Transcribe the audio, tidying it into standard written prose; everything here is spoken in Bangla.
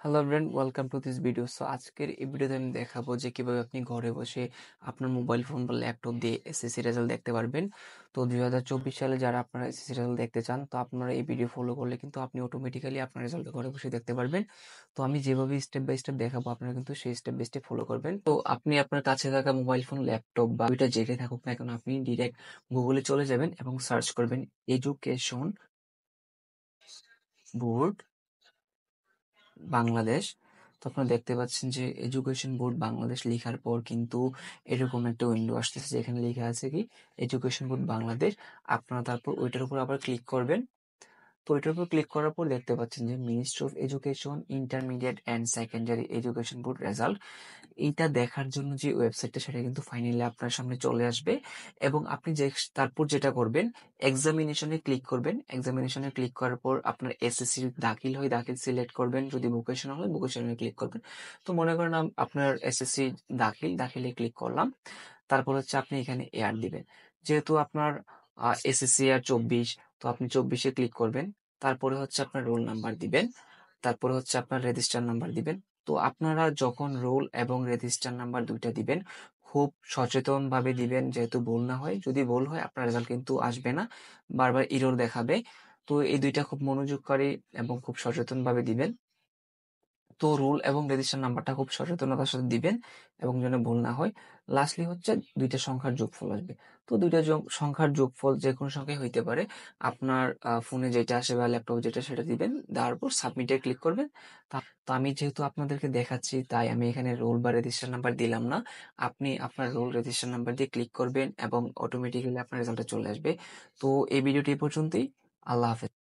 Hello everyone, welcome to this video. So আজকের এই ভিডিওতে আমি দেখাবো যে কিভাবে আপনি ঘরে বসে আপনার মোবাইল ফোন বা ল্যাপটপ দিয়ে এসএসসি রেজাল্ট দেখতে পারবেন। তো 2024 সালে যারা আপনারা এসএসসি রেজাল্ট দেখতে চান, তো আপনারা এই ভিডিও ফলো করলে কিন্তু আপনি অটোমেটিক্যালি আপনার রেজাল্ট ঘরে বসে দেখতে পারবেন। তো আমি যেভাবে স্টেপ বাই স্টেপ দেখাবো, আপনারা কিন্তু সেই স্টেপ বাই স্টেপ ফলো করবেন। তো আপনি আপনার কাছে থাকা মোবাইল ফোন, ল্যাপটপ বা ওইটা যেটাই থাকুক না কেন, আপনি ডিরেক্ট গুগলে চলে যাবেন এবং সার্চ করবেন এডুকেশন বোর্ড বাংলাদেশ। তো আপনারা দেখতে পাচ্ছেন যে এডুকেশন বোর্ড বাংলাদেশ লেখার পর কিন্তু এরকম একটা উইন্ডো আসতেছে, যেখানে লেখা আছে কি এডুকেশন বোর্ড বাংলাদেশ। আপনারা তারপর ওইটার উপর আবার ক্লিক করবেন। তো এটার উপর ক্লিক করার পর দেখতে পাচ্ছেন যে ministry of education intermediate and secondary education board result. এইটা দেখার জন্য যে ওয়েবসাইটটা, সেটা কিন্তু ফাইনালি আপনার সামনে চলে আসবে এবং আপনি যে তারপর যেটা করবেন, এক্সামিনেশনে ক্লিক করবেন। এক্সামিনেশনে ক্লিক করার পর আপনার এসএসসি দাখিল হয়, দাখিল সিলেক্ট করবেন। যদি ভোকেশনাল হয় ভোকেশনালে ক্লিক করবেন। তো মনে করেন আপনার এসএসসি দাখিলে ক্লিক করলাম। তারপর হচ্ছে আপনি এখানে এয়ার দিবেন। যেহেতু আপনার এসএসসি আর 24, তো আপনি 24-এ ক্লিক করবেন। তারপরে হচ্ছে আপনার রোল নাম্বার দিবেন। তারপরে হচ্ছে আপনার রেজিস্টার নাম্বার দিবেন। তো আপনারা যখন রোল এবং রেজিস্টার নাম্বার দুইটা দিবেন, খুব সচেতন ভাবে দিবেন, যেহেতু ভুল না হয়। যদি ভুল হয় আপনার রেজাল্ট কিন্তু আসবে না, বারবার ইরর দেখাবে। তো এই দুইটা খুব মনোযোগকারী এবং খুব সচেতন ভাবে দিবেন। তো রুল এবং রেজিস্টার নাম্বারটা খুব সচেতনতার সাথে দিবেন এবং যেন ভুল না হয়। লাস্টলি হচ্ছে দুইটা সংখ্যার যোগফল আসবে। তো দুইটা সংখ্যার যোগফল যে কোনো সংখ্যাই হইতে পারে। আপনার ফোনে যেটা আসে বা ল্যাপটপে যেটা, সেটা দিবেন। দেওয়ার পর সাবমিটে ক্লিক করবেন। তো আমি যেহেতু আপনাদেরকে দেখাচ্ছি, তাই আমি এখানে রোল বা রেজিস্টার নাম্বার দিলাম না। আপনি আপনার রোল রেজিস্টার নাম্বার দিয়ে ক্লিক করবেন এবং অটোমেটিক্যালি আপনার রেজাল্টটা চলে আসবে। তো এই ভিডিওটি এই পর্যন্তই। আল্লাহ হাফেজ।